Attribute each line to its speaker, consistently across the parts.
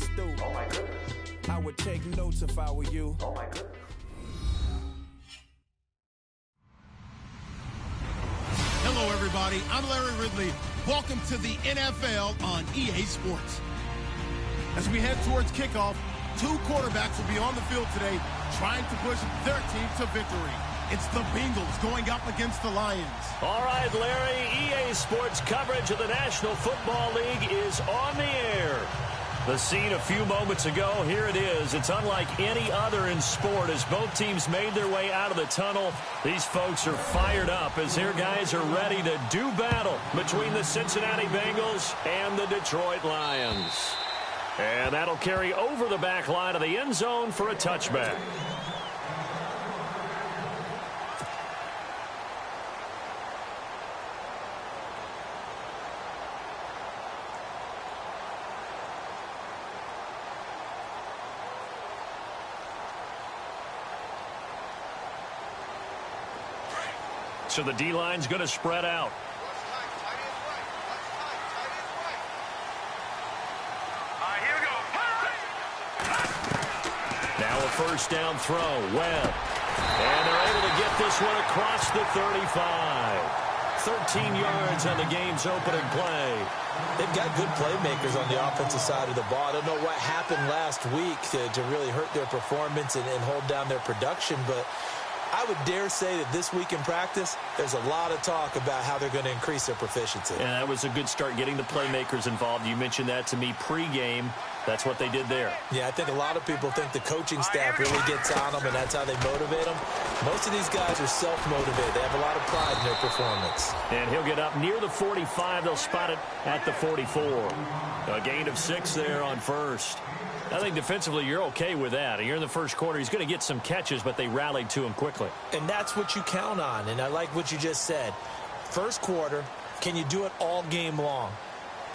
Speaker 1: stoop.
Speaker 2: Oh my goodness.
Speaker 1: I would take notes if I were you.
Speaker 2: Oh my goodness.
Speaker 3: Hello, everybody. I'm Larry Ridley. Welcome to the NFL on EA Sports. As we head towards kickoff, two quarterbacks will be on the field today trying to push their team to victory. It's the Bengals going up against the Lions.
Speaker 4: All right, Larry, EA Sports coverage of the National Football League is on the air. The scene a few moments ago, here it is. It's unlike any other in sport as both teams made their way out of the tunnel. These folks are fired up as their guys are ready to do battle between the Cincinnati Bengals and the Detroit Lions. And that'll carry over the back line of the end zone for a touchback. So the D-line's going to spread out. Now a first down throw. Webb. And they're able to get this one across the 35. 13 yards on the game's opening play.
Speaker 5: They've got good playmakers on the offensive side of the ball. I don't know what happened last week to really hurt their performance and hold down their production, but I would dare say that this week in practice, there's a lot of talk about how they're going to increase their proficiency.
Speaker 4: And that was a good start getting the playmakers involved. You mentioned that to me pregame. That's what they did there.
Speaker 5: Yeah, I think a lot of people think the coaching staff really gets on them, and that's how they motivate them. Most of these guys are self-motivated. They have a lot of pride in their performance.
Speaker 4: And he'll get up near the 45. They'll spot it at the 44. A gain of 6 there on first. I think defensively you're okay with that. You're in the first quarter. He's going to get some catches, but they rallied to him quickly.
Speaker 5: And that's what you count on, and I like what you just said. First quarter, can you do it all game long?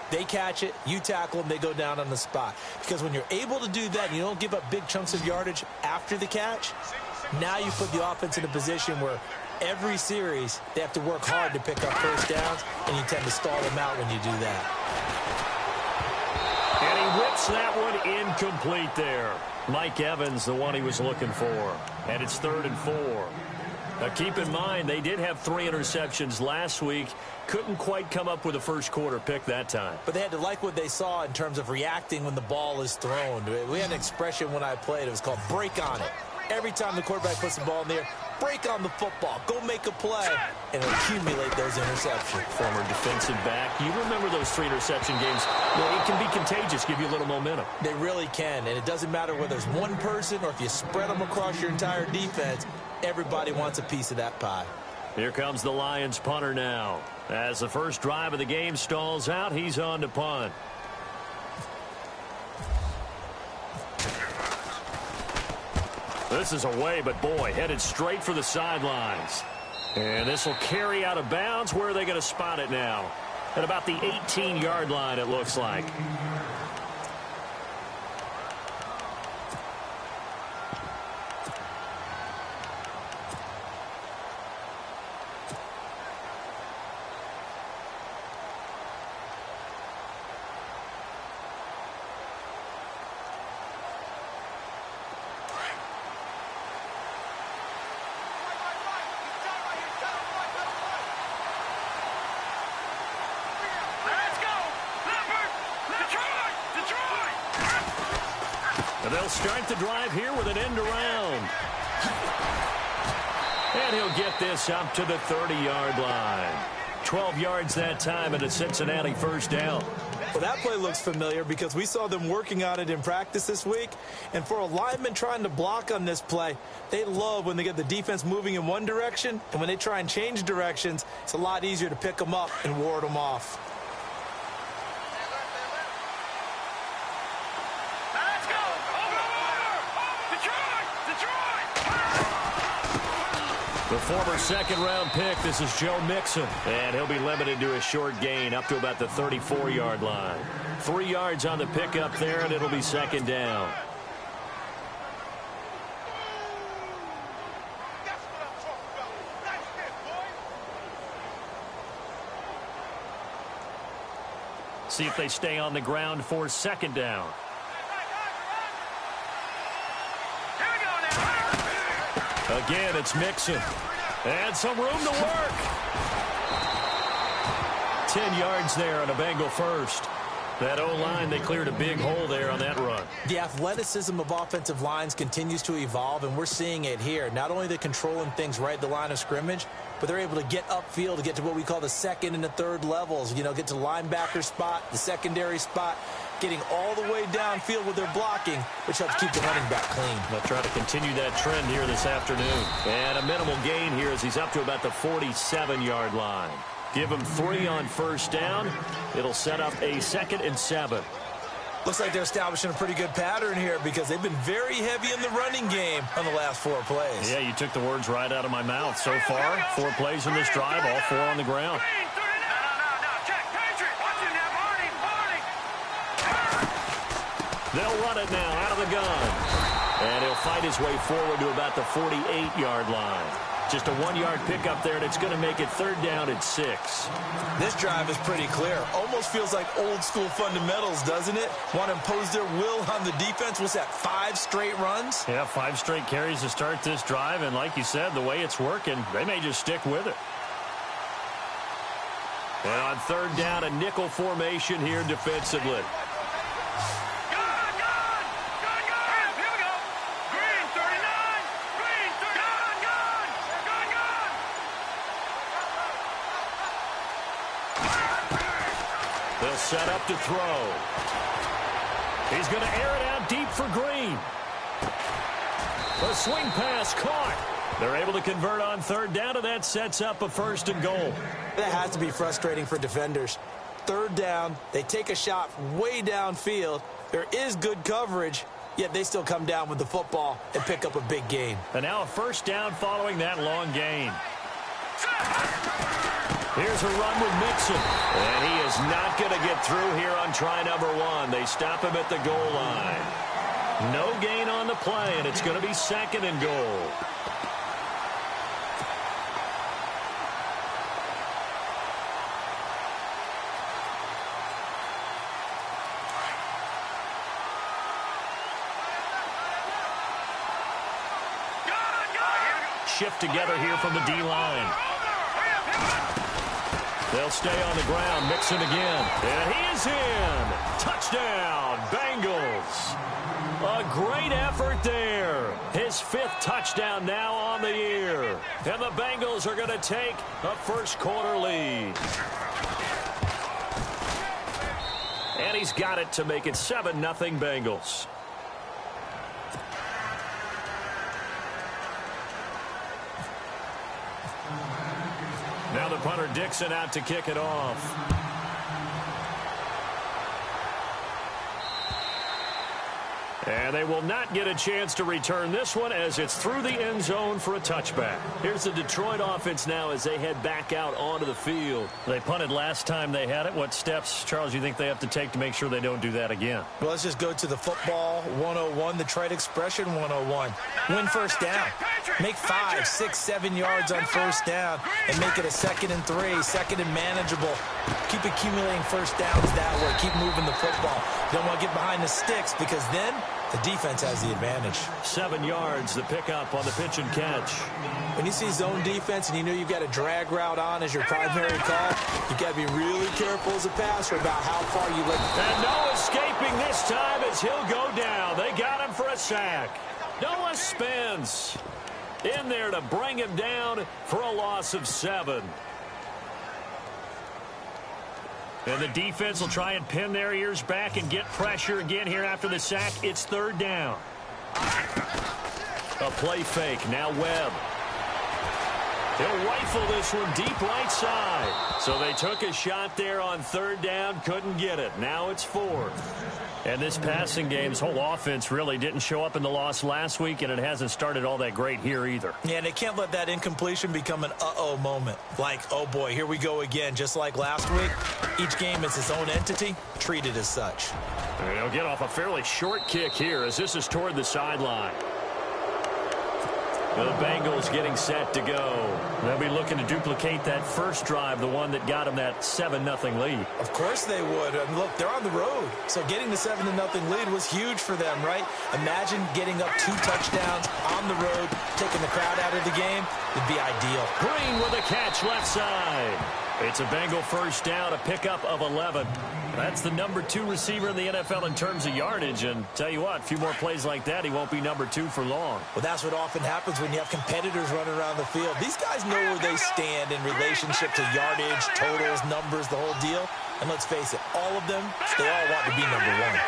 Speaker 5: They catch it, you tackle them, they go down on the spot. Because when you're able to do that and you don't give up big chunks of yardage after the catch, now you put the offense in a position where every series they have to work hard to pick up first downs, and you tend to stall them out when you do that.
Speaker 4: And he whips that one incomplete there. Mike Evans, the one he was looking for. And it's 3rd and 4. Now keep in mind, they did have 3 interceptions last week. Couldn't quite come up with a first quarter pick that time.
Speaker 5: But they had to like what they saw in terms of reacting when the ball is thrown. We had an expression when I played. It was called break on it. Every time the quarterback puts the ball in the air, break on the football. Go make a play and accumulate those interceptions.
Speaker 4: Former defensive back. You remember those 3 interception games. It can be contagious, give you a little momentum.
Speaker 5: They really can, and it doesn't matter whether it's one person or if you spread them across your entire defense. Everybody wants a piece of that pie.
Speaker 4: Here comes the Lions punter now. As the first drive of the game stalls out, he's on to punt. This is away, but boy, headed straight for the sidelines. And this will carry out of bounds. Where are they going to spot it now? At about the 18-yard line, it looks like. And they'll start the drive here with an end around. And he'll get this up to the 30-yard line. 12 yards that time and a Cincinnati first down.
Speaker 5: Well, that play looks familiar because we saw them working on it in practice this week. And for a lineman trying to block on this play, they love when they get the defense moving in one direction. And when they try and change directions, it's a lot easier to pick them up and ward them off.
Speaker 4: The former second-round pick, this is Joe Mixon. And he'll be limited to a short gain up to about the 34-yard line. 3 yards on the pickup there, and it'll be second down. See if they stay on the ground for second down. Again, it's Mixon. And some room to work. 10 yards there on a Bengal first. That O-line, they cleared a big hole there on that run.
Speaker 5: The athleticism of offensive lines continues to evolve, and we're seeing it here. Not only they're controlling things right at the line of scrimmage, but they're able to get upfield to get to what we call the second and the third levels. You know, get to the linebacker spot, the secondary spot, getting all the way downfield with their blocking, which helps keep the running back clean.
Speaker 4: They'll try to continue that trend here this afternoon. And a minimal gain here as he's up to about the 47-yard line. Give him 3 on first down. It'll set up a 2nd and 7.
Speaker 5: Looks like they're establishing a pretty good pattern here because they've been very heavy in the running game on the last 4 plays.
Speaker 4: Yeah, you took the words right out of my mouth. So far, 4 plays in this drive, all 4 on the ground. They'll run it now out of the gun. And he'll fight his way forward to about the 48-yard line. Just a 1-yard pickup there, and it's going to make it 3rd down and 6.
Speaker 5: This drive is pretty clear. Almost feels like old-school fundamentals, doesn't it? Want to impose their will on the defense. What's that, 5 straight runs?
Speaker 4: Yeah, 5 straight carries to start this drive, and like you said, the way it's working, they may just stick with it. And on 3rd down, a nickel formation here defensively. They'll set up to throw. He's going to air it out deep for Green. A swing pass caught. They're able to convert on 3rd down, and that sets up a 1st and goal.
Speaker 5: That has to be frustrating for defenders. 3rd down, they take a shot way downfield. There is good coverage, yet they still come down with the football and pick up a big gain.
Speaker 4: And now a 1st down following that long gain. Here's a run with Mixon. And he is not going to get through here on try number 1. They stop him at the goal line. No gain on the play, and it's going to be 2nd and goal. Shift together here from the D-line. They'll stay on the ground. Mixon again. And he is in. Touchdown, Bengals. A great effort there. His 5th touchdown now on the year. And the Bengals are going to take a 1st quarter lead. And he's got it to make it 7-0 Bengals. Now the punter Dixon out to kick it off. And they will not get a chance to return this one as it's through the end zone for a touchback. Here's the Detroit offense now as they head back out onto the field. They punted last time they had it. What steps, Charles, you think they have to take to make sure they don't do that again?
Speaker 5: Well, let's just go to the football 101, the trade expression 101. Win 1st down. Make 5, 6, 7 yards on 1st down and make it a 2nd and 3, 2nd and manageable. Keep accumulating 1st downs that way. Keep moving the football. Don't want to get behind the sticks because then the defense has the advantage.
Speaker 4: 7 yards, the pickup on the pitch and catch.
Speaker 5: When you see zone defense and you know you've got a drag route on as your primary call, you've got to be really careful as a passer about how far you let.
Speaker 4: And no escaping this time as he'll go down. They got him for a sack. Noah Spence in there to bring him down for a loss of 7. And the defense will try and pin their ears back and get pressure again here after the sack. It's 3rd down. A play fake. Now Webb. He'll rifle this one deep right side. So they took a shot there on 3rd down. Couldn't get it. Now it's 4th. And this passing game's whole offense really didn't show up in the loss last week, and it hasn't started all that great here either.
Speaker 5: Yeah, and they can't let that incompletion become an uh-oh moment. Like, oh boy, here we go again. Just like last week, each game is its own entity, treated as such.
Speaker 4: And he'll get off a fairly short kick here as this is toward the sideline. The Bengals getting set to go. They'll be looking to duplicate that first drive, the one that got them that 7-0 lead.
Speaker 5: Of course they would. And look, they're on the road. So getting the 7-0 lead was huge for them, right? Imagine getting up 2 touchdowns on the road, taking the crowd out of the game. It'd be ideal.
Speaker 4: Green with a catch left side. It's a Bengal first down, a pickup of 11. That's the number 2 receiver in the NFL in terms of yardage. And tell you what, a few more plays like that, he won't be number 2 for long.
Speaker 5: Well, that's what often happens when you have competitors running around the field. These guys know where they stand in relationship to yardage, totals, numbers, the whole deal. And let's face it, all of them, they all want to be number 1.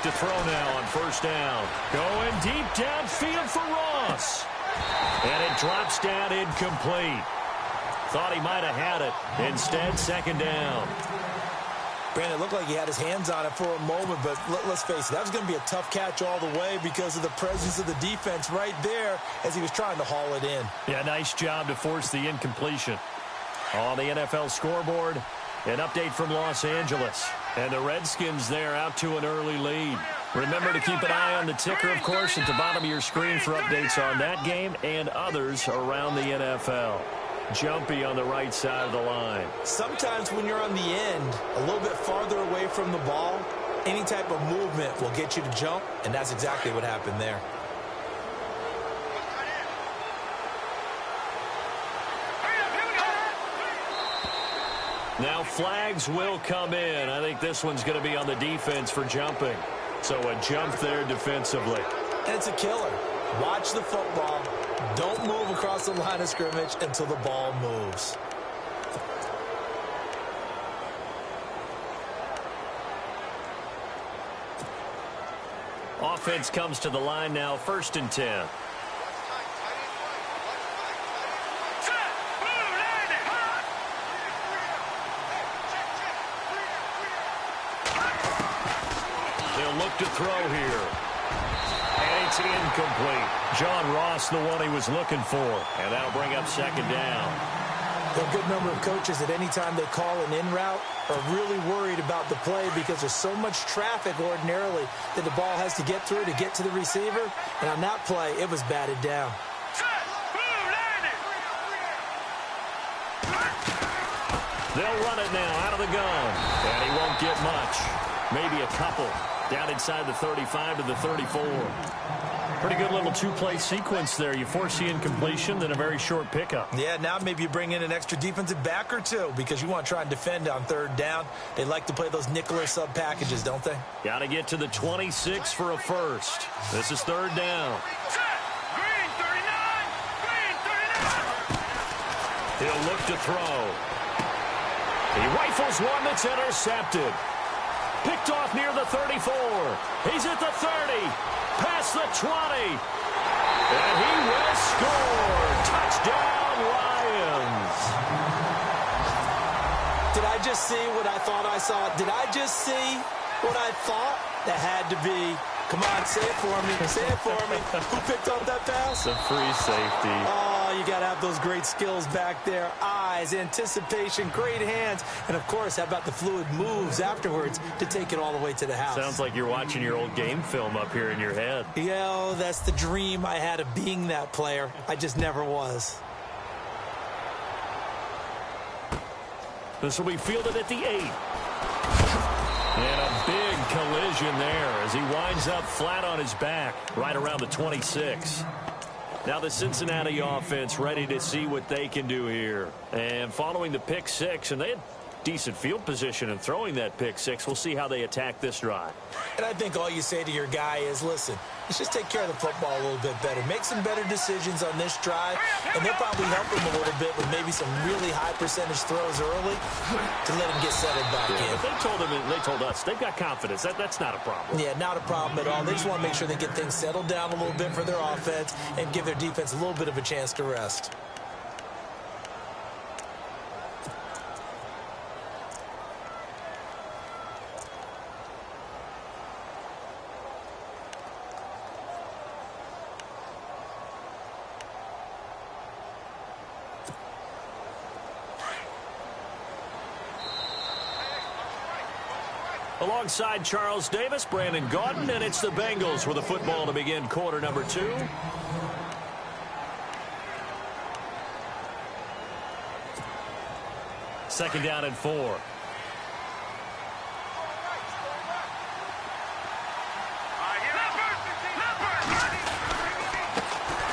Speaker 4: To throw now on first down. Going deep downfield for Ross. And it drops down incomplete. Thought he might have had it. Instead, second down.
Speaker 5: Brandon, it looked like he had his hands on it for a moment, but let's face it, that was going to be a tough catch all the way because of the presence of the defense right there as he was trying to haul it in.
Speaker 4: Yeah, nice job to force the incompletion. On the NFL scoreboard, an update from Los Angeles. And the Redskins there out to an early lead. Remember to keep an eye on the ticker, of course, at the bottom of your screen for updates on that game and others around the NFL. Jumpy on the right side of the line.
Speaker 5: Sometimes when you're on the end, a little bit farther away from the ball, any type of movement will get you to jump, and that's exactly what happened there.
Speaker 4: Now flags will come in. I think this one's going to be on the defense for jumping. So a jump there defensively.
Speaker 5: And it's a killer. Watch the football. Don't move across the line of scrimmage until the ball moves.
Speaker 4: Offense comes to the line now, 1st and 10. Look to throw here. And it's incomplete. John Ross, the one he was looking for. And that'll bring up second down.
Speaker 5: There are a good number of coaches at any time they call an in route are really worried about the play because there's so much traffic ordinarily that the ball has to get through to get to the receiver. And on that play, it was batted down.
Speaker 4: They'll run it now out of the gun. And he won't get much. Maybe a couple. Down inside the 35 to the 34. Pretty good little 2-play sequence there. You force the incompletion, then a very short pickup.
Speaker 5: Yeah, now maybe you bring in an extra defensive back or two because you want to try and defend on 3rd down. They like to play those nickel or sub packages, don't they?
Speaker 4: Got to get to the 26 for a first. This is 3rd down. He'll look to throw. He rifles one that's intercepted. Picked off near the 34. He's at the 30. Past the 20. And he will score. Touchdown, Lions.
Speaker 5: Did I just see what I thought I saw? Did I just see what I thought? That had to be. Come on, say it for me. Say it for me. Who picked up that pass?
Speaker 4: The free safety.
Speaker 5: Oh, you got to have those great skills back there. Eyes, anticipation, great hands. And, of course, how about the fluid moves afterwards to take it all the way to the house?
Speaker 4: Sounds like you're watching your old game film up here in your head.
Speaker 5: Yeah, oh, that's the dream I had of being that player. I just never was.
Speaker 4: This will be fielded at the 8. And a big collision there as he winds up flat on his back right around the 26. Now the Cincinnati offense ready to see what they can do here. And following the pick 6, and they had decent field position in throwing that pick 6. We'll see how they attack this drive.
Speaker 5: And I think all you say to your guy is, listen, let's just take care of the football a little bit better. Make some better decisions on this drive, and they'll probably help him a little bit with maybe some really high percentage throws early to let him get settled back in.
Speaker 4: If they told us, they've got confidence. That's not a problem.
Speaker 5: Yeah, not a problem at all. They just want to make sure they get things settled down a little bit for their offense and give their defense a little bit of a chance to rest.
Speaker 4: Alongside Charles Davis, Brandon Gaudin, and it's the Bengals with the football to begin quarter number 2. Second down and 4.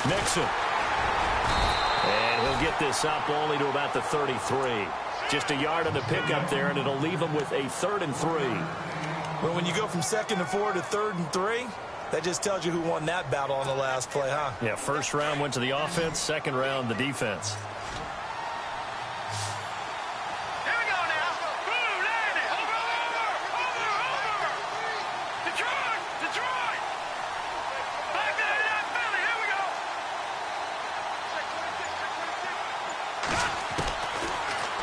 Speaker 4: Nixon. And he'll get this up only to about the 33. Just a yard on the pickup there, and it'll leave him with a 3rd and 3.
Speaker 5: Well, when you go from 2nd and 4 to 3rd and 3, that just tells you who won that battle on the last play, huh?
Speaker 4: Yeah, first round went to the offense, second round the defense.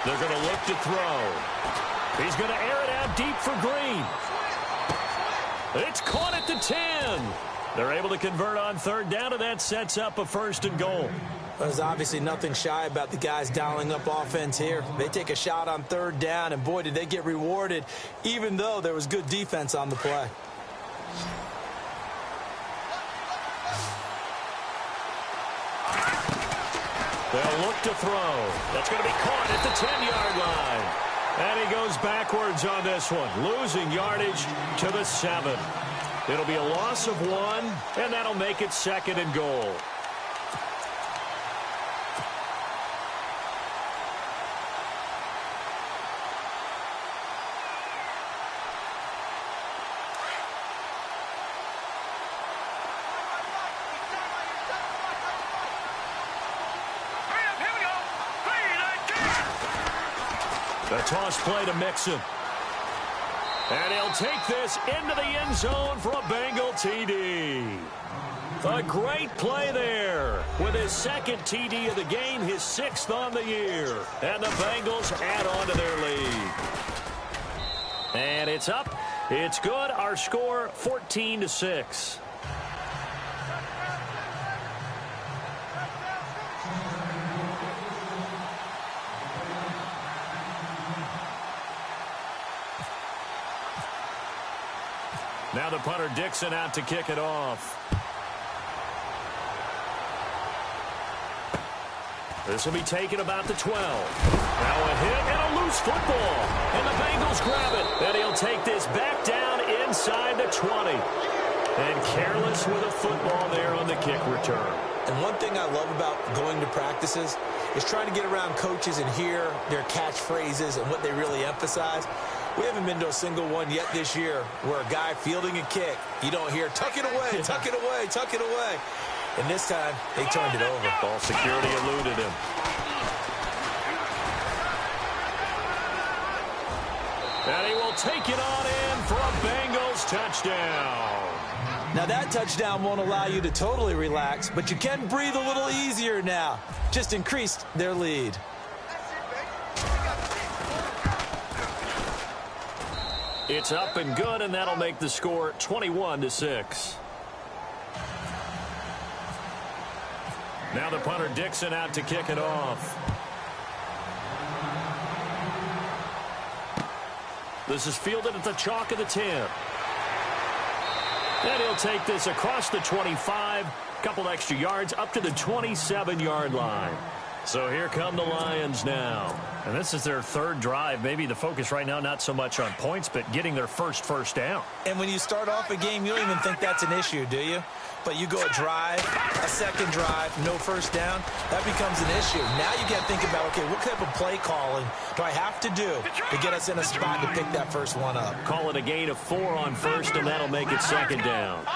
Speaker 4: They're going to look to throw. He's going to air it out deep for Green. It's caught at the 10. They're able to convert on 3rd down, and that sets up a 1st and goal.
Speaker 5: There's obviously nothing shy about the guys dialing up offense here. They take a shot on 3rd down, and boy, did they get rewarded, even though there was good defense on the play.
Speaker 4: They'll look to throw. That's going to be caught at the 10-yard line. And he goes backwards on this one, losing yardage to the 7. It'll be a loss of 1, and that'll make it 2nd and goal. The toss play to Mixon. And he'll take this into the end zone for a Bengal TD. A great play there. With his 2nd TD of the game, his 6th on the year. And the Bengals add on to their lead. And it's up. It's good. Our score, 14-6. Now the punter Dixon out to kick it off. This will be taken about the 12. Now a hit and a loose football. And the Bengals grab it. And he'll take this back down inside the 20. And careless with a football there on the kick return.
Speaker 5: And one thing I love about going to practices is trying to get around coaches and hear their catchphrases and what they really emphasize. We haven't been to a single one yet this year where a guy fielding a kick, you don't hear, tuck it away, tuck it away, tuck it away. And this time, they turned it over.
Speaker 4: Ball security eluded him. And he will take it on in for a Bengals touchdown.
Speaker 5: Now, that touchdown won't allow you to totally relax, but you can breathe a little easier now. Just increased their lead.
Speaker 4: It's up and good, and that'll make the score 21-6. Now the punter Dixon out to kick it off. This is fielded at the chalk of the 10. And he'll take this across the 25, couple extra yards up to the 27-yard line. So here come the Lions now. And this is their 3rd drive. Maybe the focus right now not so much on points, but getting their first down.
Speaker 5: And when you start off a game, you don't even think that's an issue, do you? But you go a drive, a 2nd drive, no 1st down, that becomes an issue. Now you got to think about, okay, what type of play calling do I have to do to get us in a spot to pick that first one up?
Speaker 4: Call it a gain of 4 on 1st, and that'll make it 2nd down.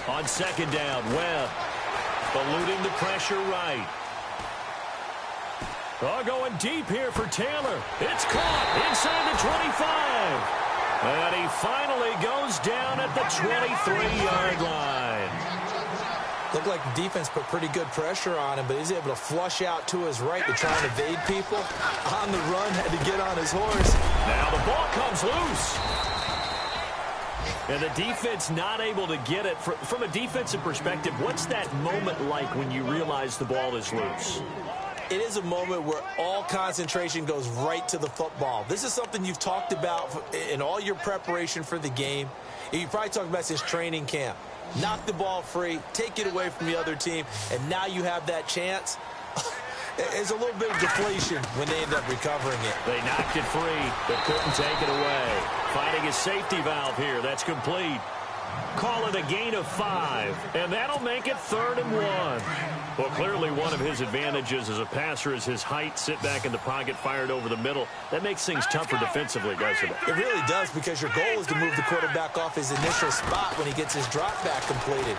Speaker 4: On 2nd down, Webb eluding the pressure right. Oh, going deep here for Taylor. It's caught inside the 25. And he finally goes down at the 23-yard line.
Speaker 5: Looked like the defense put pretty good pressure on him, but he's able to flush out to his right to try and evade people. On the run, had to get on his horse.
Speaker 4: Now the ball comes loose. And the defense not able to get it. From a defensive perspective, what's that moment like when you realize the ball is loose?
Speaker 5: it is a moment where all concentration goes right to the football. This is something you've talked about in all your preparation for the game. You probably talked about since training camp. Knock the ball free, take it away from the other team, and now you have that chance. There's a little bit of deflation when they end up recovering it.
Speaker 4: They knocked it free, but couldn't take it away. Finding a safety valve here. That's complete. Call it a gain of 5, and that'll make it 3rd and 1. Well, clearly one of his advantages as a passer is his height. Sit back in the pocket, fired over the middle. That makes things tougher defensively, doesn't it?
Speaker 5: It really does, because your goal is to move the quarterback off his initial spot when he gets his drop back completed.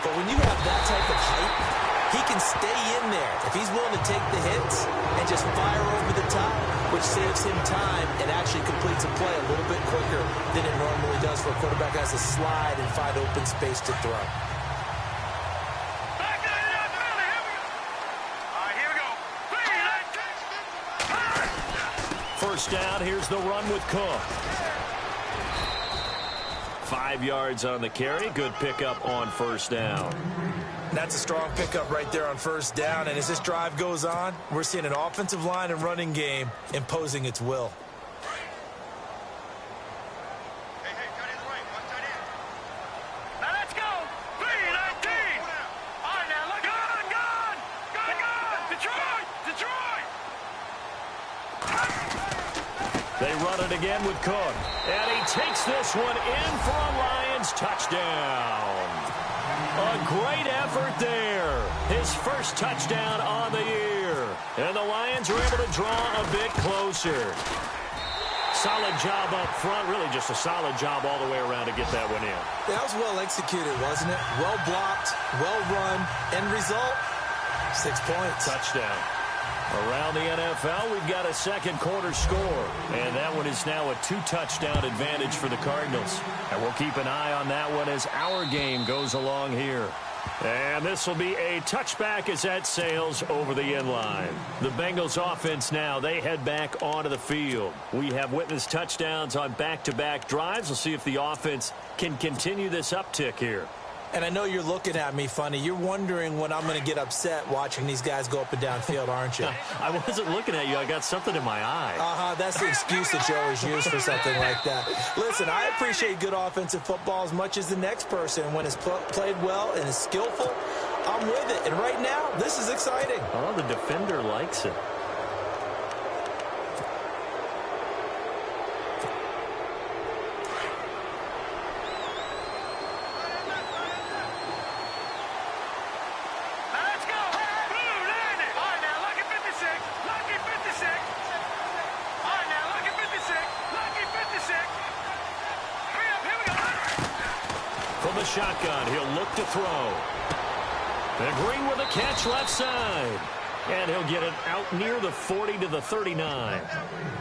Speaker 5: But when you have that type of height, he can stay in there if he's willing to take the hits and just fire over the top, which saves him time and actually completes a play a little bit quicker than it normally does for a quarterback who has to slide and find open space to throw.
Speaker 4: First down, here's the run with Cook. 5 yards on the carry. Good pickup on first down.
Speaker 5: That's a strong pickup right there on first down. And as this drive goes on, we're seeing an offensive line and running game imposing its will.
Speaker 2: Now let's go. 3-19. All right, now look. Gone. Detroit.
Speaker 4: They run it again with Cook. And he takes this one in for a Lions touchdown. A great effort there. His first touchdown on the year. And the Lions are able to draw a bit closer. Solid job up front. Really just a solid job all the way around to get that one in.
Speaker 5: That was well executed, wasn't it? Well blocked, well run. End result, 6 points.
Speaker 4: Touchdown. Around the NFL, we've got a second quarter score. And that one is now a 2-touchdown advantage for the Cardinals. And we'll keep an eye on that one as our game goes along here. And this will be a touchback as that sails over the end line. The Bengals offense now, they head back onto the field. We have witnessed touchdowns on back-to-back drives. We'll see if the offense can continue this uptick here.
Speaker 5: And I know you're looking at me funny. You're wondering when I'm going to get upset watching these guys go up and down field, aren't you?
Speaker 4: I wasn't looking at you. I got something in my eye.
Speaker 5: That's the excuse that you always use for something like that. Listen, I appreciate good offensive football as much as the next person. When it's played well and is skillful, I'm with it. And right now, this is exciting.
Speaker 4: Oh, the defender likes it. Shotgun, he'll look to throw. And Green with a catch left side. And he'll get it out near the 40 to the 39.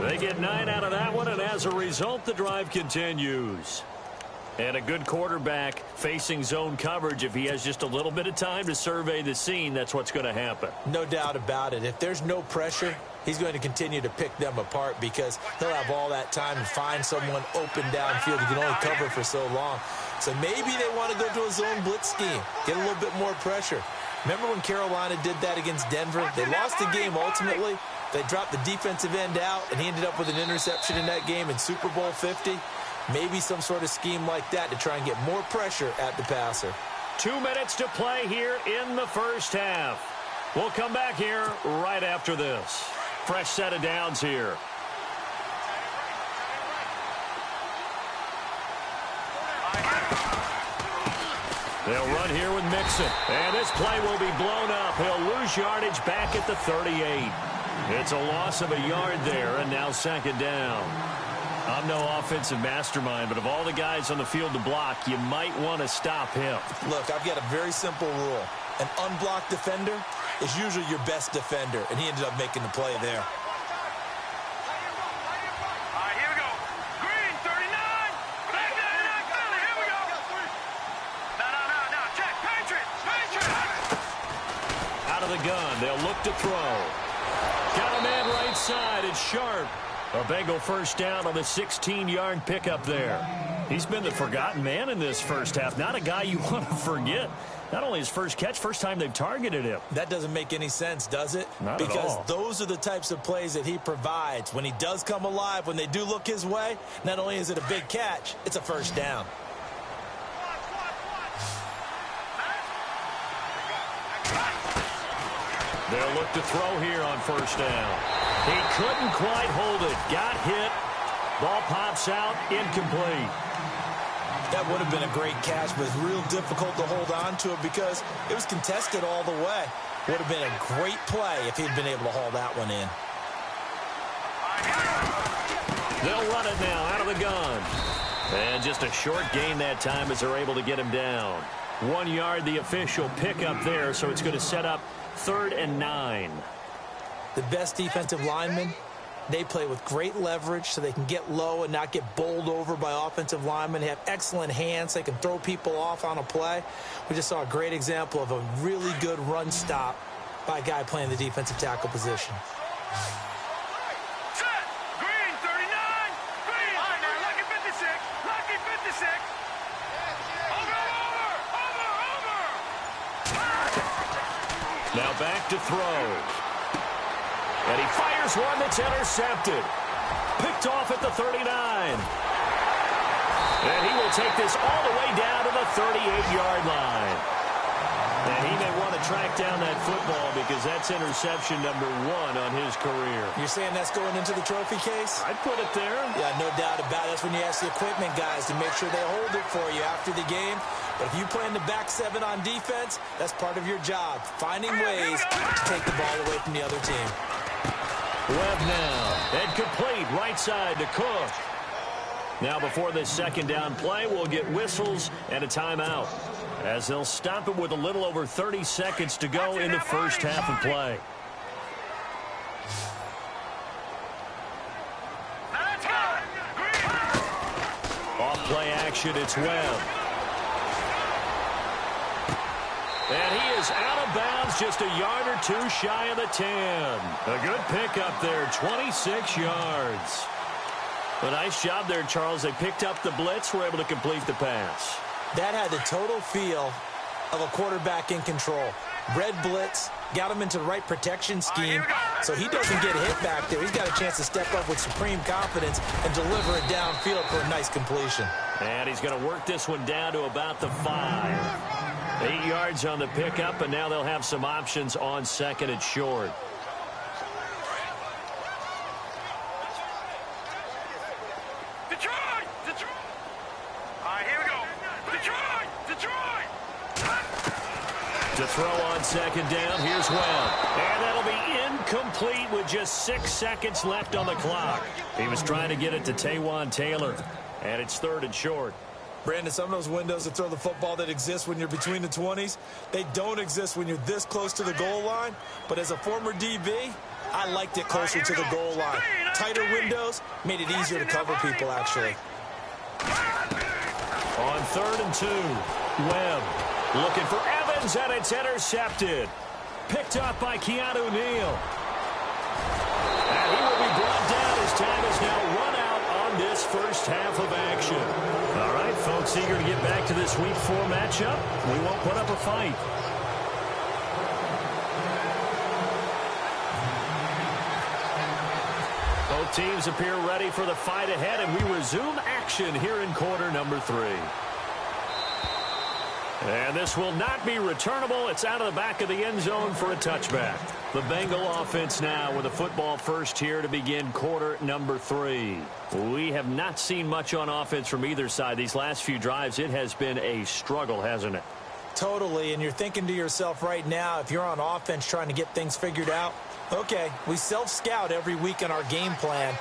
Speaker 4: They get 9 out of that one, and as a result, the drive continues. And a good quarterback facing zone coverage. If he has just a little bit of time to survey the scene, that's what's going to happen.
Speaker 5: No doubt about it. If there's no pressure, he's going to continue to pick them apart because he'll have all that time to find someone open downfield. He can only cover for so long. So maybe they want to go to a zone blitz scheme, get a little bit more pressure. Remember when Carolina did that against Denver? They lost the game ultimately. They dropped the defensive end out, and he ended up with an interception in that game in Super Bowl 50. Maybe some sort of scheme like that to try and get more pressure at the passer.
Speaker 4: 2 minutes to play here in the first half. We'll come back here right after this. Fresh set of downs here. They'll run here with Mixon. And this play will be blown up. He'll lose yardage back at the 38. It's a loss of a yard there, and now second down. I'm no offensive mastermind, but of all the guys on the field to block, you might want to stop him.
Speaker 5: Look, I've got a very simple rule. An unblocked defender is usually your best defender, and he ended up making the play there.
Speaker 4: Gun. They'll look to throw. Got a man right side. It's Sharp. A Bengal first down on the 16-yard pickup there. He's been the forgotten man in this first half. Not a guy you want to forget. Not only his first catch, first time they've targeted him.
Speaker 5: That doesn't make any sense, does it?
Speaker 4: Not at all.
Speaker 5: Because those are the types of plays that he provides. When he does come alive, when they do look his way, not only is it a big catch, it's a first down.
Speaker 4: They'll look to throw here on first down. He couldn't quite hold it. Got hit. Ball pops out. Incomplete.
Speaker 5: That would have been a great catch, but it's real difficult to hold on to it because it was contested all the way. Would have been a great play if he'd been able to haul that one in.
Speaker 4: They'll run it now out of the gun. And just a short gain that time as they're able to get him down. 1 yard, the official pickup there, so it's going to set up 3rd and 9.
Speaker 5: The best defensive linemen, they play with great leverage so they can get low and not get bowled over by offensive linemen. They have excellent hands. They can throw people off on a play. We just saw a great example of a really good run stop by a guy playing the defensive tackle position.
Speaker 2: Set. Green, 39. Green. All right, now, lucky 56. Lucky 56. Over.
Speaker 4: Now back to throw. And he fires one that's intercepted. Picked off at the 39. And he will take this all the way down to the 38-yard line. And he may want to track down that football because that's interception number 1 on his career.
Speaker 5: You're saying that's going into the trophy case?
Speaker 4: I'd put it there.
Speaker 5: Yeah, no doubt about it. That's when you ask the equipment guys to make sure they hold it for you after the game. But if you play in the back 7 on defense, that's part of your job, finding ways to take the ball away from the other team.
Speaker 4: Webb now, and complete right side to Cook. Now before this second down play, we'll get whistles and a timeout, as they'll stop it with a little over 30 seconds to go in the first half of play. Off play action, it's Webb. And he is out of bounds, just a yard or 2 shy of the 10. A good pickup there, 26 yards. A nice job there, Charles. They picked up the blitz, were able to complete the pass.
Speaker 5: That had the total feel of a quarterback in control. Red blitz, got him into the right protection scheme, so he doesn't get hit back there. He's got a chance to step up with supreme confidence and deliver it downfield for a nice completion.
Speaker 4: And he's going to work this one down to about the 5. 8 yards on the pickup, and now they'll have some options on second and short.
Speaker 2: Detroit! Detroit! All right, here we go. Detroit! Detroit!
Speaker 4: To throw on second down, here's Webb. And that'll be incomplete with just 6 seconds left on the clock. He was trying to get it to Taywan Taylor, and it's 3rd and short.
Speaker 5: Brandon, some of those windows to throw the football that exist when you're between the 20s, they don't exist when you're this close to the goal line. But as a former DB, I liked it closer to the goal line. Tighter windows made it easier to cover people, actually.
Speaker 4: On 3rd and 2, Webb looking for Evans, and it's intercepted. Picked up by Keanu Neal. And he will be brought down. His time is now run out on this first half of action. All right, folks, eager to get back to this Week 4 matchup. We won't put up a fight. Both teams appear ready for the fight ahead, and we resume action here in quarter number 3. And this will not be returnable. It's out of the back of the end zone for a touchback. The Bengal offense now with a football first here to begin quarter number 3. We have not seen much on offense from either side. These last few drives, it has been a struggle, hasn't it?
Speaker 5: Totally, and you're thinking to yourself right now, if you're on offense trying to get things figured out, okay, we self-scout every week in our game plan.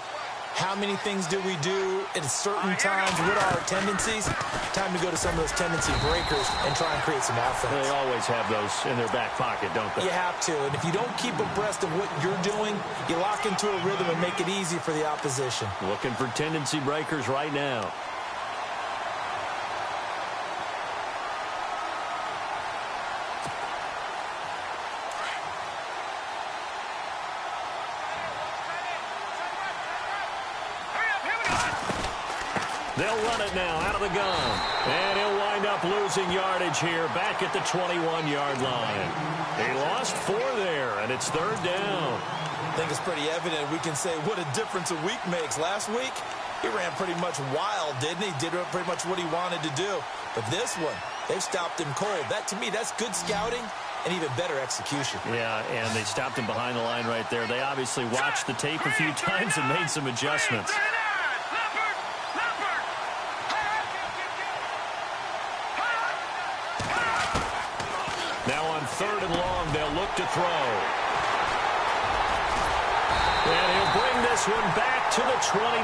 Speaker 5: How many things do we do at certain times? What are our tendencies? Time to go to some of those tendency breakers and try and create some offense.
Speaker 4: They always have those in their back pocket, don't they?
Speaker 5: You have to, and if you don't keep abreast of what you're doing, you lock into a rhythm and make it easy for the opposition.
Speaker 4: Looking for tendency breakers right now. They'll run it now out of the gun. And he'll wind up losing yardage here back at the 21-yard line. He lost 4 there, and it's 3rd down.
Speaker 5: I think it's pretty evident. We can say what a difference a week makes. Last week, he ran pretty much wild, didn't he? Did pretty much what he wanted to do. But this one, they've stopped him cold. That, to me, that's good scouting and even better execution.
Speaker 4: Yeah, and they stopped him behind the line right there. They obviously watched the tape a few times and made some adjustments. Now on 3rd and long, they'll look to throw. And he'll bring this one back to the 29.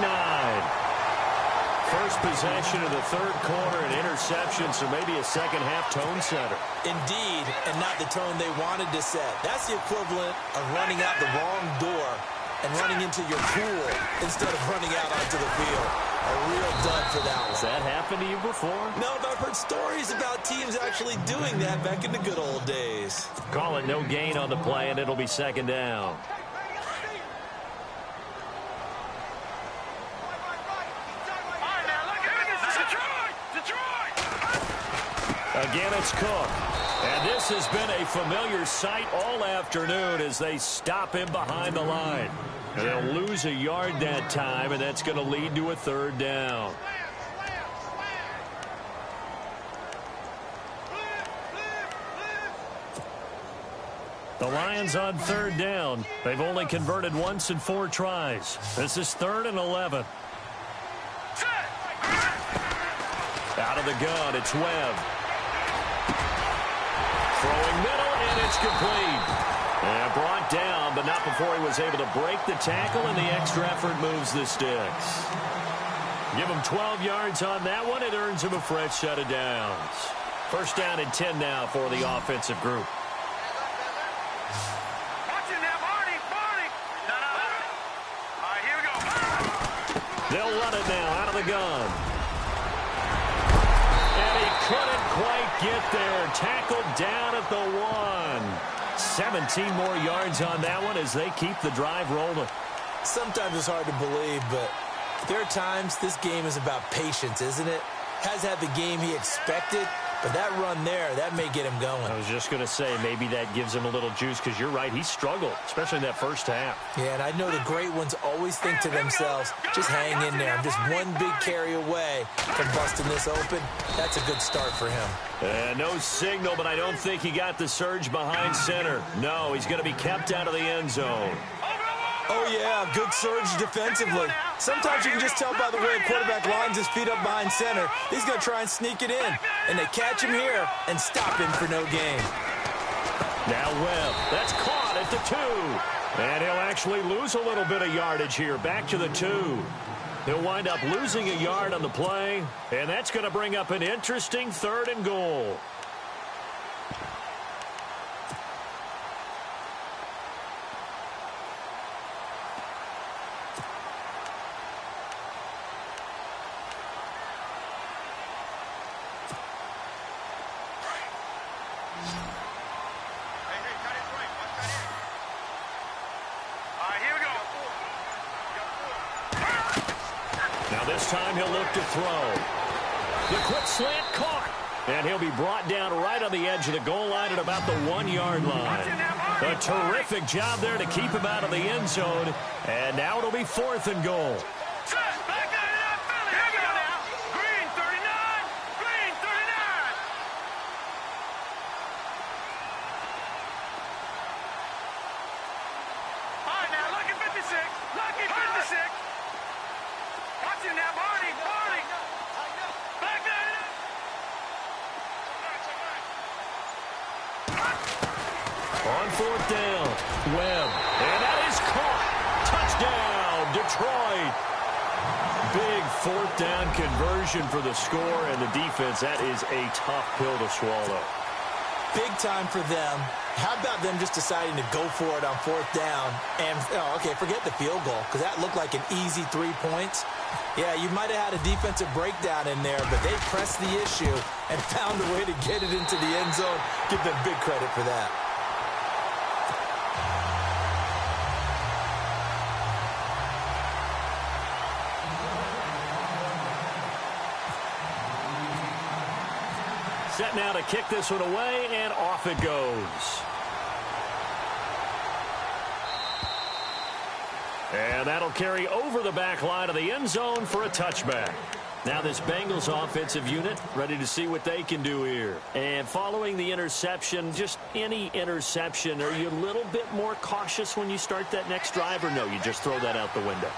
Speaker 4: First possession of the 3rd quarter, an interception, so maybe a second-half tone setter.
Speaker 5: Indeed, and not the tone they wanted to set. That's the equivalent of running out the wrong door and running into your pool instead of running out onto the field. A real dud for that one.
Speaker 4: Has that happened to you before?
Speaker 5: No, but I've heard stories about teams actually doing that back in the good old days.
Speaker 4: Call it no gain on the play, and it'll be 2nd down. Again, it's Cook. And this has been a familiar sight all afternoon as they stop him behind the line. And they'll lose a yard that time, and that's going to lead to a 3rd down. The Lions on 3rd down. They've only converted once in 4 tries. This is 3rd and 11. Out of the gun, it's Webb. Throwing middle, and it's complete. And brought down, but not before he was able to break the tackle, and the extra effort moves the sticks. Give him 12 yards on that one. It earns him a fresh set of downs. 1st down and 10 now for the offensive group. They'll run it now out of the gun. And he couldn't quite get there. Tackled down at the 1. 17 more yards on that one as they keep the drive rolling.
Speaker 5: Sometimes it's hard to believe, but there are times this game is about patience, isn't it? Has had the game he expected, but that run there, that may get him going.
Speaker 4: I was just going to say, maybe that gives him a little juice, because you're right, he struggled, especially in that first half.
Speaker 5: Yeah, and I know the great ones always think to themselves, just hang in there. I'm just one big carry away from busting this open. That's a good start for him.
Speaker 4: No signal, but I don't think he got the surge behind center. No, he's going to be kept out of the end zone.
Speaker 5: Oh, yeah, good surge defensively. Sometimes you can just tell by the way a quarterback lines his feet up behind center. He's going to try and sneak it in. And they catch him here and stop him for no gain.
Speaker 4: Now Webb. That's caught at the 2. And he'll actually lose a little bit of yardage here. Back to the 2. He'll wind up losing a yard on the play. And that's going to bring up an interesting 3rd and goal. This time he'll look to throw. The quick slant caught. And he'll be brought down right on the edge of the goal line at about the 1-yard line. A terrific job there to keep him out of the end zone. And now it'll be 4th and goal. On 4th down, Webb. And that is caught. Touchdown, Detroit. Big 4th down conversion for the score, and the defense, that is a tough pill to swallow.
Speaker 5: Big time for them. How about them just deciding to go for it on 4th down? And, okay, forget the field goal, because that looked like an easy 3 points. Yeah, you might have had a defensive breakdown in there, but they pressed the issue and found a way to get it into the end zone. Give them big credit for that.
Speaker 4: now to kick this one away, and off it goes. And that'll carry over the back line of the end zone for a touchback. Now this Bengals offensive unit ready to see what they can do here. And following the interception, just any interception, are you a little bit more cautious when you start that next drive, or no, you just throw that out the window?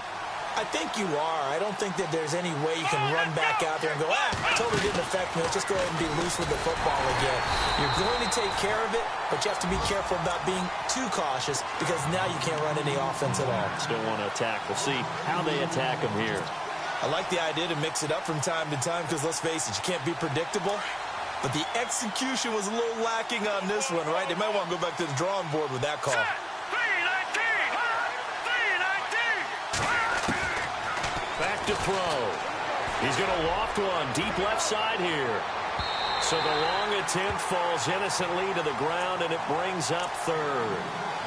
Speaker 5: I think you are. I don't think that there's any way you can run back out there and go, totally didn't affect me. Let's just go ahead and be loose with the football again. You're going to take care of it, but you have to be careful about being too cautious because now you can't run any offense at all.
Speaker 4: Still want to attack. We'll see how they attack them here.
Speaker 5: I like the idea to mix it up from time to time because, let's face it, you can't be predictable. But the execution was a little lacking on this one, right? They might want to go back to the drawing board with that call.
Speaker 4: Back to throw. He's going to loft one deep left side here. So the long attempt falls innocently to the ground, and it brings up third.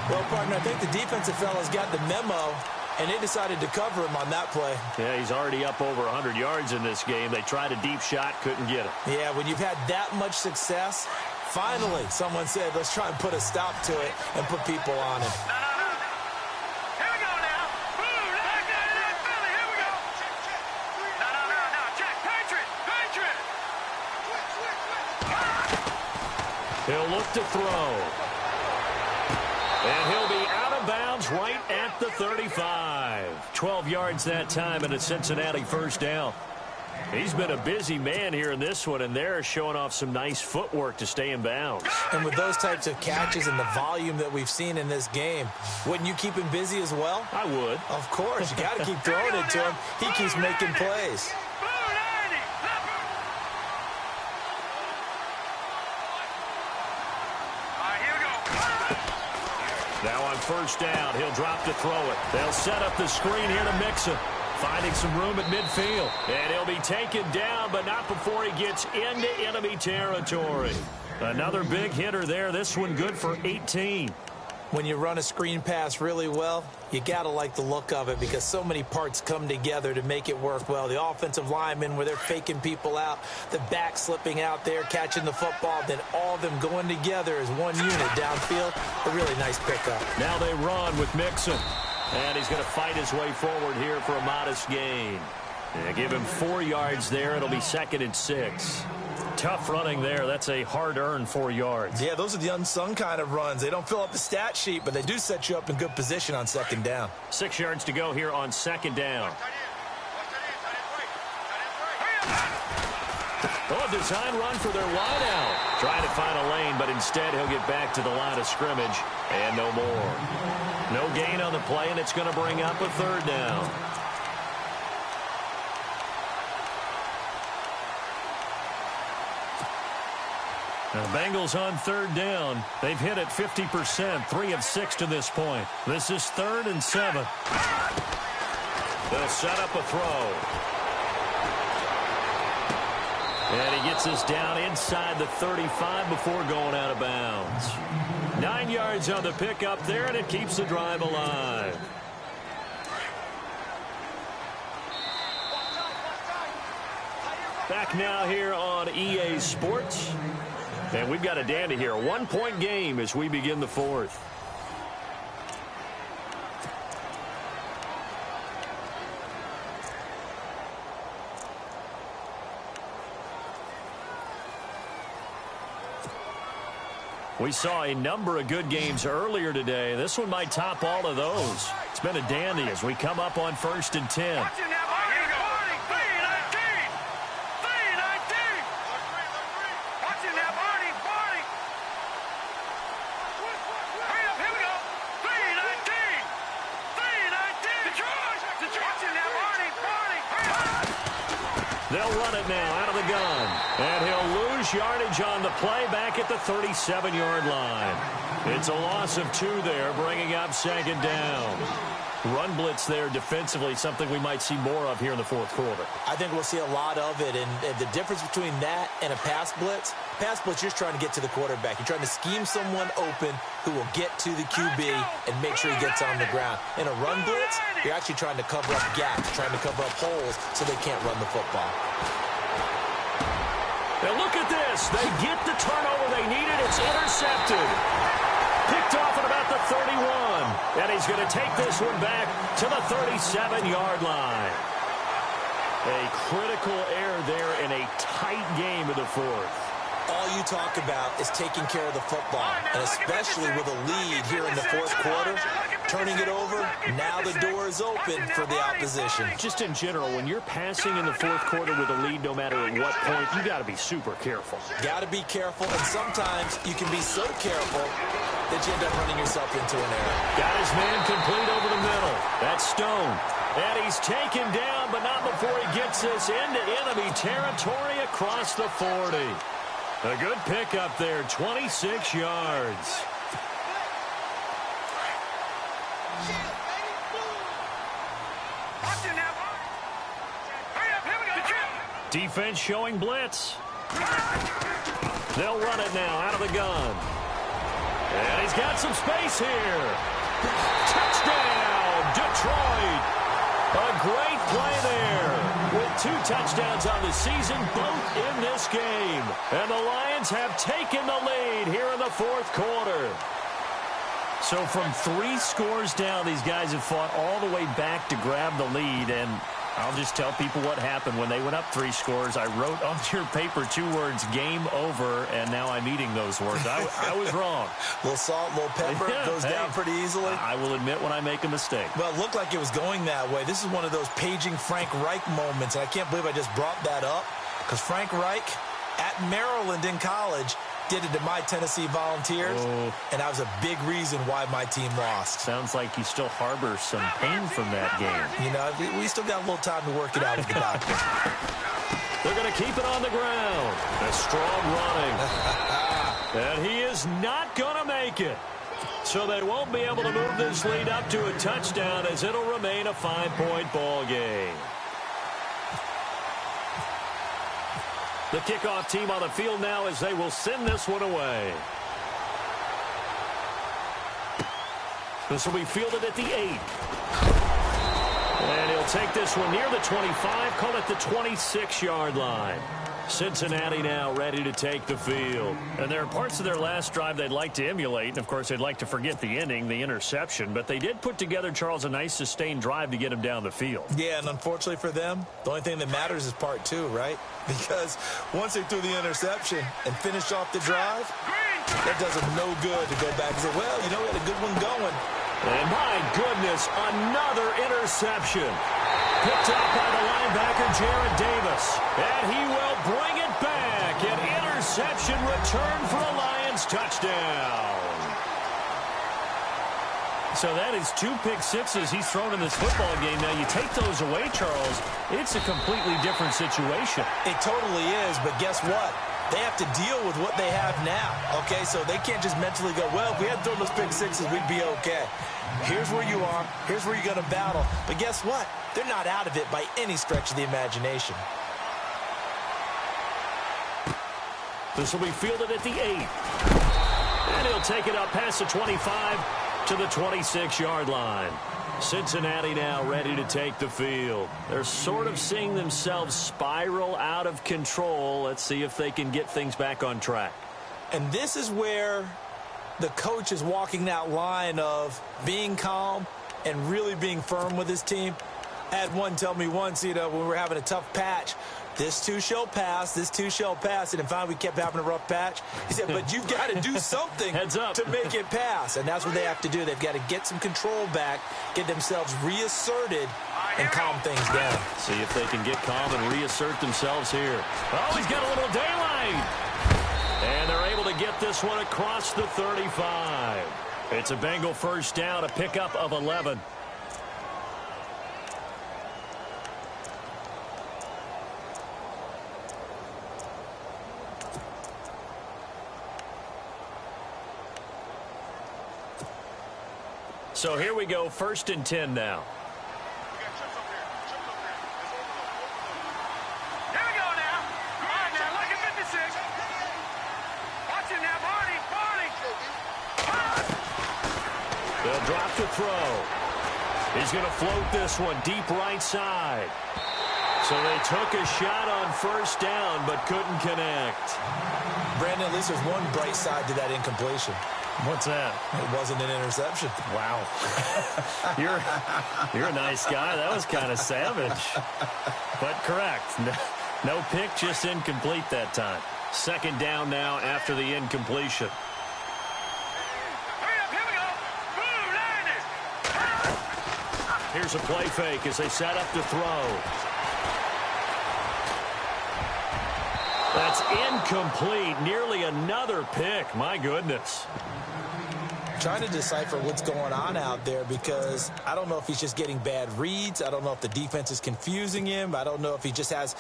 Speaker 5: Well, partner, I think the defensive fellas got the memo, and they decided to cover him on that play.
Speaker 4: Yeah, he's already up over 100 yards in this game. They tried a deep shot, couldn't get it.
Speaker 5: Yeah, when you've had that much success, finally someone said, let's try and put a stop to it and put people on it.
Speaker 4: He'll look to throw. And he'll be out of bounds right at the 35. 12 yards that time and a Cincinnati first down. He's been a busy man here in this one, and they're showing off some nice footwork to stay in bounds.
Speaker 5: And with those types of catches and the volume that we've seen in this game, wouldn't you keep him busy as well?
Speaker 4: I would.
Speaker 5: Of course. You got to keep throwing it to him. He keeps making plays.
Speaker 4: Now on first down, he'll drop to throw it. They'll set up the screen here to mix him. Finding some room at midfield. And he'll be taken down, but not before he gets into enemy territory. Another big hitter there. This one good for 18.
Speaker 5: When you run a screen pass really well, you got to like the look of it because so many parts come together to make it work well. The offensive linemen where they're faking people out, the back slipping out there, catching the football, then all of them going together as one unit downfield. A really nice pickup.
Speaker 4: Now they run with Mixon. And he's going to fight his way forward here for a modest gain. Yeah, give him 4 yards there. It'll be 2nd and 6. Tough running there. That's a hard-earned 4 yards.
Speaker 5: Yeah, those are the unsung kind of runs. They don't fill up the stat sheet, but they do set you up in good position on 2nd down.
Speaker 4: 6 yards to go here on 2nd down. Oh, a design run for their wideout. Trying to find a lane, but instead he'll get back to the line of scrimmage. And no more. No gain on the play, and it's going to bring up a 3rd down. The Bengals on 3rd down. They've hit it 50%, 3 of 6 to this point. This is 3rd and 7. They'll set up a throw. And he gets us down inside the 35 before going out of bounds. 9 yards on the pickup there, and it keeps the drive alive. Back now here on EA Sports. And we've got a dandy here. A 1-point game as we begin the 4th. We saw a number of good games earlier today. This one might top all of those. It's been a dandy as we come up on 1st and 10. They'll run it now out of the gun. And he'll lose yardage on the play back at the 37-yard line. It's a loss of 2 there, bringing up 2nd down. Run blitz there defensively, something we might see more of here in the 4th quarter.
Speaker 5: I think we'll see a lot of it, and the difference between that and a pass blitz, you're just trying to get to the quarterback. You're trying to scheme someone open who will get to the QB and make sure he gets on the ground. In a run blitz, you're actually trying to cover up gaps, trying to cover up holes so they can't run the football.
Speaker 4: And look at this. They get the turnover they needed. It's intercepted. Picked off at about the 31. And he's going to take this one back to the 37-yard line. A critical error there in a tight game of the fourth.
Speaker 5: All you talk about is taking care of the football, and especially with a lead here in the fourth quarter, turning it over, now the door is open for the opposition.
Speaker 4: Just in general, when you're passing in the fourth quarter with a lead, no matter at what point, you got to be super careful.
Speaker 5: Got to be careful, and sometimes you can be so careful that you end up running yourself into an error.
Speaker 4: Got his man complete over the middle. That's Stone. And he's taken down, but not before he gets this into enemy territory across the 40. A good pickup there, 26 yards. Defense showing blitz. They'll run it now out of the gun. And he's got some space here. Touchdown, Detroit. A great play there with 2 touchdowns on the season, both in this game. And the Lions have taken the lead here in the fourth quarter. So from 3 scores down, these guys have fought all the way back to grab the lead. And I'll just tell people what happened when they went up 3 scores. I wrote on your paper 2 words, game over, and now I'm eating those words. I was wrong.
Speaker 5: A little salt, a little pepper, goes down pretty easily.
Speaker 4: I will admit when I make a mistake.
Speaker 5: Well, it looked like it was going that way. This is one of those paging Frank Reich moments, and I can't believe I just brought that up, because Frank Reich at Maryland in college did it to my Tennessee Volunteers, and that was a big reason why my team lost.
Speaker 4: Sounds like you still harbor some pain from that game.
Speaker 5: You know, we still got a little time to work it out with the doctor.
Speaker 4: They're going to keep it on the ground. A strong running. And he is not going to make it. So they won't be able to move this lead up to a touchdown, as it'll remain a 5-point ball game. The kickoff team on the field now as they will send this one away. This will be fielded at the 8. And he'll take this one near the 25, call it the 26-yard line. Cincinnati now ready to take the field. And there are parts of their last drive they'd like to emulate. And, of course, they'd like to forget the ending, the interception. But they did put together, Charles, a nice sustained drive to get him down the field.
Speaker 5: Yeah, and unfortunately for them, the only thing that matters is part 2, right? Because once they threw the interception and finished off the drive, that does them no good to go back and say, well, you know, we had a good one going.
Speaker 4: And my goodness, another interception. Picked up by the linebacker, Jared Davis. And he will bring it back. An interception return for a Lions touchdown. So that is 2 pick sixes he's thrown in this football game. Now, you take those away, Charles, it's a completely different situation.
Speaker 5: It totally is, but guess what? They have to deal with what they have now, okay? So they can't just mentally go, well, if we had thrown those pick sixes, we'd be okay. Here's where you are. Here's where you're going to battle. But guess what? They're not out of it by any stretch of the imagination.
Speaker 4: This will be fielded at the 8. And he'll take it up past the 25 to the 26-yard line. Cincinnati now ready to take the field. They're sort of seeing themselves spiral out of control. Let's see if they can get things back on track.
Speaker 5: And this is where the coach is walking that line of being calm and really being firm with his team. I had one tell me once, you know, when we were having a tough patch, this too shall pass, this too shall pass. And finally, we kept having a rough patch. He said, but you've got to do something to make it pass. And that's what they have to do. They've got to get some control back, get themselves reasserted, and calm things down.
Speaker 4: See if they can get calm and reassert themselves here. Oh, he's got a little daylight. And they're able to get this one across the 35. It's a Bengal first down, a pickup of 11. So here we go, 1st and 10 now.
Speaker 2: Here we go now. All right, now, look at 56. Watch it now, Barney.
Speaker 4: They'll drop to throw. He's going to float this one deep right side. So they took a shot on first down, but couldn't connect.
Speaker 5: Brandon, at least there's one bright side to that incompletion.
Speaker 4: What's that?
Speaker 5: It wasn't an interception.
Speaker 4: Wow. You're a nice guy. That was kind of savage. But correct. No pick, just incomplete that time. Second down now after the incompletion. Here's a play fake as they set up to throw. That's incomplete. Nearly another pick. My goodness.
Speaker 5: Trying to decipher what's going on out there because I don't know if he's just getting bad reads. I don't know if the defense is confusing him. I don't know if he just has,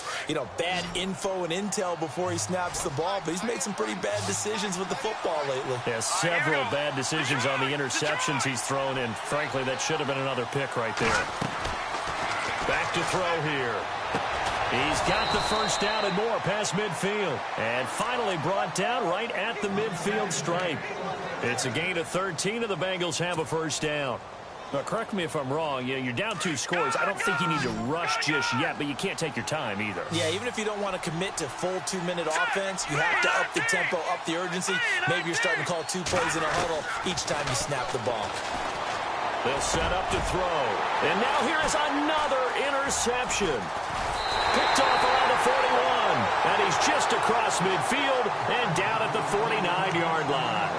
Speaker 5: bad info and intel before he snaps the ball. But he's made some pretty bad decisions with the football lately.
Speaker 4: Yeah, several bad decisions on the interceptions he's thrown in. Frankly, that should have been another pick right there. Back to throw here. He's got the first down and more past midfield. And finally brought down right at the midfield stripe. It's a gain of 13, and the Bengals have a first down. Now, correct me if I'm wrong. You're down 2 scores. I don't think you need to rush just yet, but you can't take your time either.
Speaker 5: Yeah, even if you don't want to commit to full 2-minute offense, you have to up the tempo, up the urgency. Maybe you're starting to call 2 plays in a huddle each time you snap the ball.
Speaker 4: They'll set up to throw. And now here is another interception. Picked off around the 41. And he's just across midfield and down at the 49-yard line.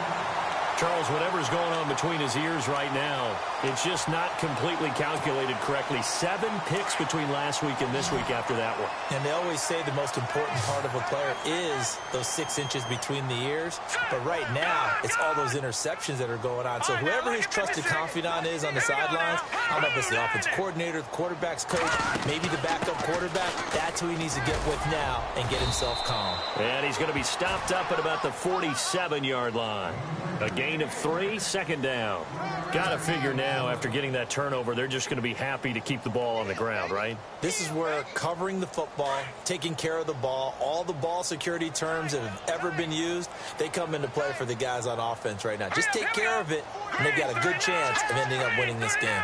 Speaker 4: Charles, whatever's going on between his ears right now, it's just not completely calculated correctly. 7 picks between last week and this week after that one.
Speaker 5: And they always say the most important part of a player is those 6 inches between the ears. But right now, it's all those interceptions that are going on. So whoever his trusted confidant is on the sidelines, I don't know if it's the offensive coordinator, the quarterback's coach, maybe the backup quarterback, that's who he needs to get with now and get himself calm.
Speaker 4: And he's going to be stopped up at about the 47-yard line. A gain of 3, second down. Got to figure now, after getting that turnover, they're just going to be happy to keep the ball on the ground, right?
Speaker 5: This is where covering the football, taking care of the ball, all the ball security terms that have ever been used, they come into play for the guys on offense right now. Just take care of it, and they've got a good chance of ending up winning this game.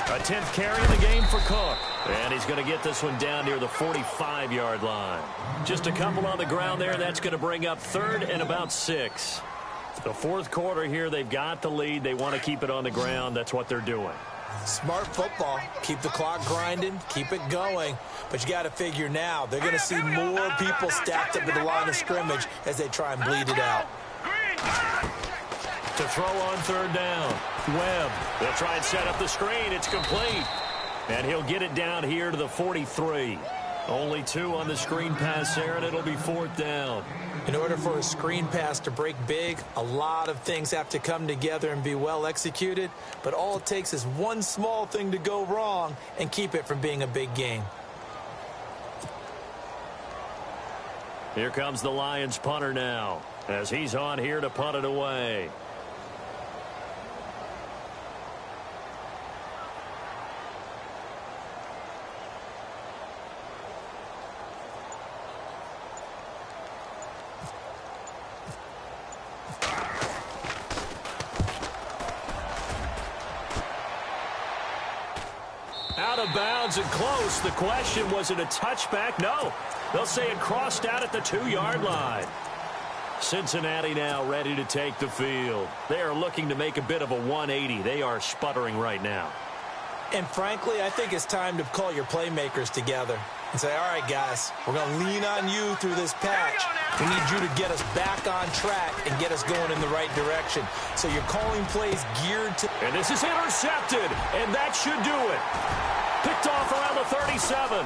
Speaker 4: A 10th carry in the game for Cook. And he's going to get this one down near the 45-yard line. Just a couple on the ground there. That's going to bring up 3rd and about 6. The 4th quarter here, they've got the lead. They want to keep it on the ground. That's what they're doing.
Speaker 5: Smart football. Keep the clock grinding. Keep it going. But you got to figure now, they're going to see more people stacked up at the line of scrimmage as they try and bleed it out.
Speaker 4: To throw on 3rd down. Webb. They'll try and set up the screen. It's complete. And he'll get it down here to the 43. Only 2 on the screen pass there, and it'll be 4th down.
Speaker 5: In order for a screen pass to break big, a lot of things have to come together and be well executed. But all it takes is one small thing to go wrong and keep it from being a big game.
Speaker 4: Here comes the Lions punter now, as he's on here to punt it away. Out of bounds and close. The question, was it a touchback? No. They'll say it crossed out at the 2-yard line. Cincinnati now ready to take the field. They are looking to make a bit of a 180. They are sputtering right now.
Speaker 5: And frankly, I think it's time to call your playmakers together and say, all right, guys, we're going to lean on you through this patch. We need you to get us back on track and get us going in the right direction. So you're calling plays geared to...
Speaker 4: And this is intercepted, and that should do it. Picked off around the 37.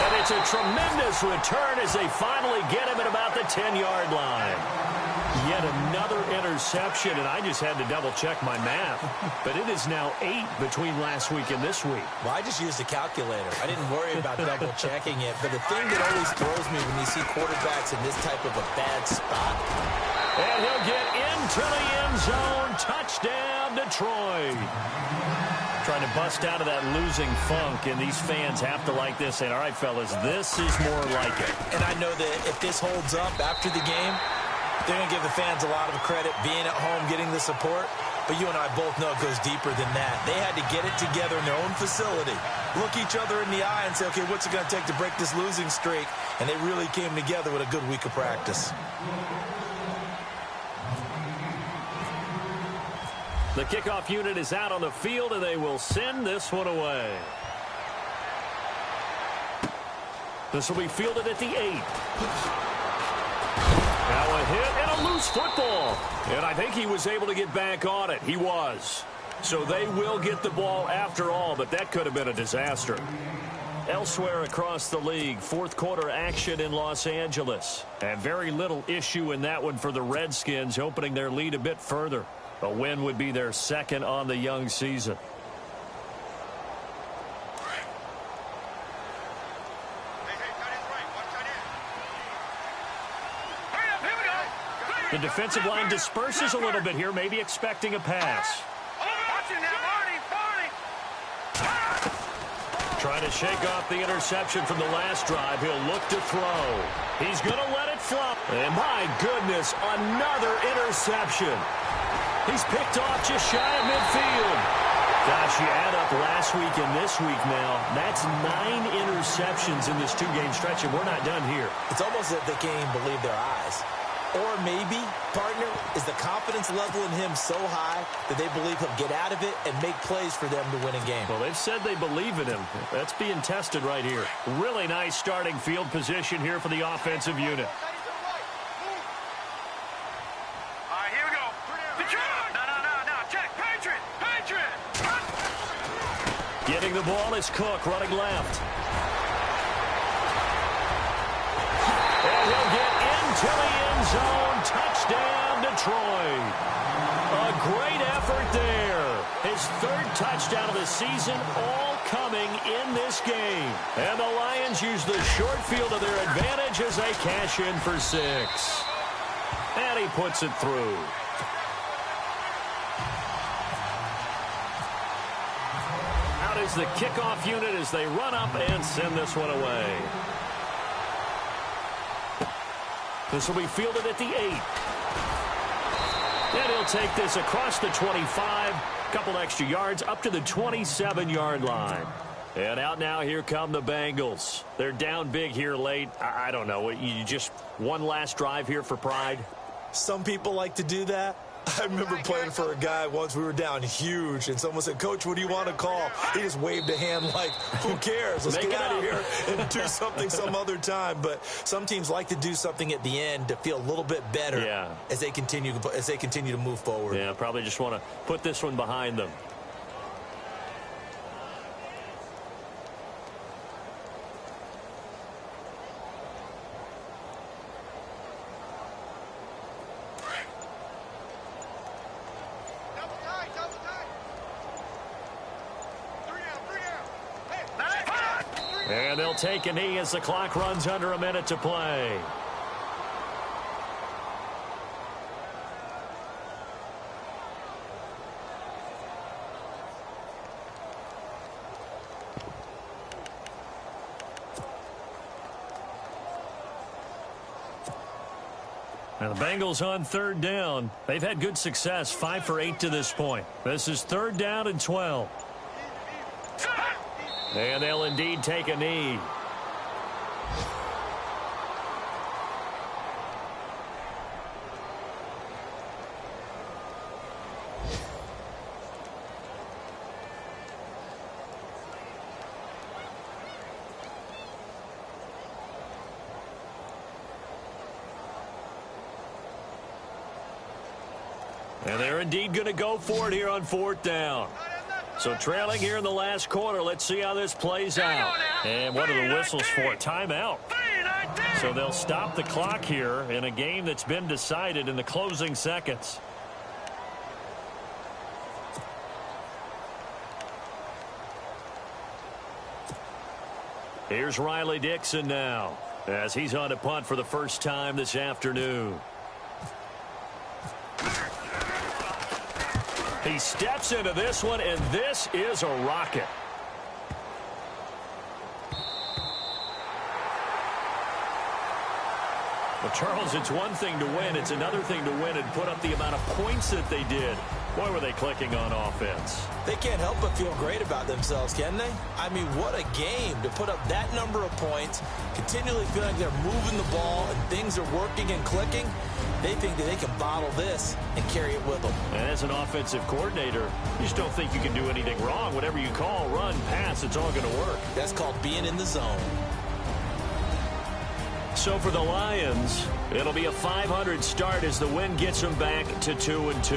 Speaker 4: And it's a tremendous return as they finally get him at about the 10-yard line. Yet another interception, and I just had to double-check my math. But it is now 8 between last week and this week.
Speaker 5: Well, I just used a calculator. I didn't worry about double-checking it. But the thing that always throws me when you see quarterbacks in this type of a bad spot.
Speaker 4: And he'll get into the end zone. Touchdown, Detroit. Trying to bust out of that losing funk, and these fans have to like this. And all right, fellas, this is more like it.
Speaker 5: And I know that if this holds up after the game, they're going to give the fans a lot of credit, being at home, getting the support. But you and I both know it goes deeper than that. They had to get it together in their own facility, look each other in the eye and say, okay, what's it going to take to break this losing streak? And they really came together with a good week of practice.
Speaker 4: The kickoff unit is out on the field, and they will send this one away. This will be fielded at the 8. Now a hit and a loose football. And I think he was able to get back on it. He was. So they will get the ball after all, but that could have been a disaster. Elsewhere across the league, fourth quarter action in Los Angeles. And very little issue in that one for the Redskins, opening their lead a bit further. A win would be their second on the young season. The defensive line disperses a little bit here, maybe expecting a pass. Trying to shake off the interception from the last drive. He'll look to throw. He's going to let it fly. And my goodness, another interception. He's picked off just shy of midfield. Gosh, you add up last week and this week now, that's 9 interceptions in this 2-game stretch, and we're not done here.
Speaker 5: It's almost as if they can't even believe their eyes. Or maybe, partner, is the confidence level in him so high that they believe he'll get out of it and make plays for them to win a game.
Speaker 4: Well, they've said they believe in him. That's being tested right here. Really nice starting field position here for the offensive unit.
Speaker 2: All right, here we go. No. Check. Patriot.
Speaker 4: Getting the ball is Cook running left. And he'll get into the end zone. Touchdown, Detroit. A great effort there. His third touchdown of the season, all coming in this game. And the Lions use the short field to their advantage as they cash in for 6. And he puts it through. Out is the kickoff unit as they run up and send this one away. This will be fielded at the 8. And he'll take this across the 25. Couple extra yards up to the 27-yard line. And out now, here come the Bengals. They're down big here late. I don't know. You just one last drive here for pride?
Speaker 5: Some people like to do that. I remember playing for a guy once. We were down huge, and someone said, Coach, what do you want to call? He just waved a hand like, who cares? Let's get out of here and do something some other time. But some teams like to do something at the end to feel a little bit better as they continue to move forward.
Speaker 4: Yeah, probably just want to put this one behind them. And they'll take a knee as the clock runs under a minute to play. Now the Bengals on third down. They've had good success, 5 for 8 to this point. This is 3rd down and 12. And they'll indeed take a knee. And they're indeed going to go for it here on 4th down. So trailing here in the last quarter. Let's see how this plays out. And what are the whistles for? Timeout. So they'll stop the clock here in a game that's been decided in the closing seconds. Here's Riley Dixon now as he's on to punt for the first time this afternoon. He steps into this one, and this is a rocket. Well, Charles, it's one thing to win. It's another thing to win and put up the amount of points that they did. Boy, were they clicking on offense.
Speaker 5: They can't help but feel great about themselves, can they? I mean, what a game to put up that number of points, continually feeling like they're moving the ball and things are working and clicking. They think that they can bottle this and carry it with them.
Speaker 4: And as an offensive coordinator, you just don't think you can do anything wrong. Whatever you call, run, pass, it's all going to work.
Speaker 5: That's called being in the zone.
Speaker 4: So for the Lions, it'll be a 500 start as the win gets them back to 2-2.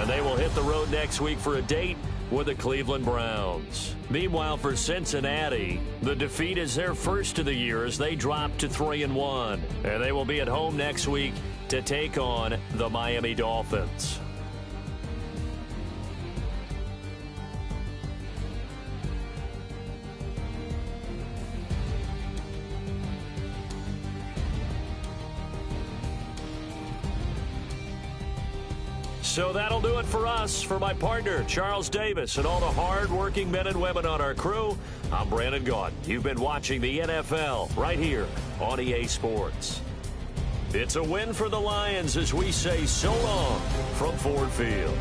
Speaker 4: And they will hit the road next week for a date with the Cleveland Browns. Meanwhile, for Cincinnati, the defeat is their first of the year as they drop to 3-1. And they will be at home next week to take on the Miami Dolphins. So that'll do it for us. For my partner, Charles Davis, and all the hard-working men and women on our crew, I'm Brandon Gaudin. You've been watching the NFL right here on EA Sports. It's a win for the Lions as we say so long from Ford Field.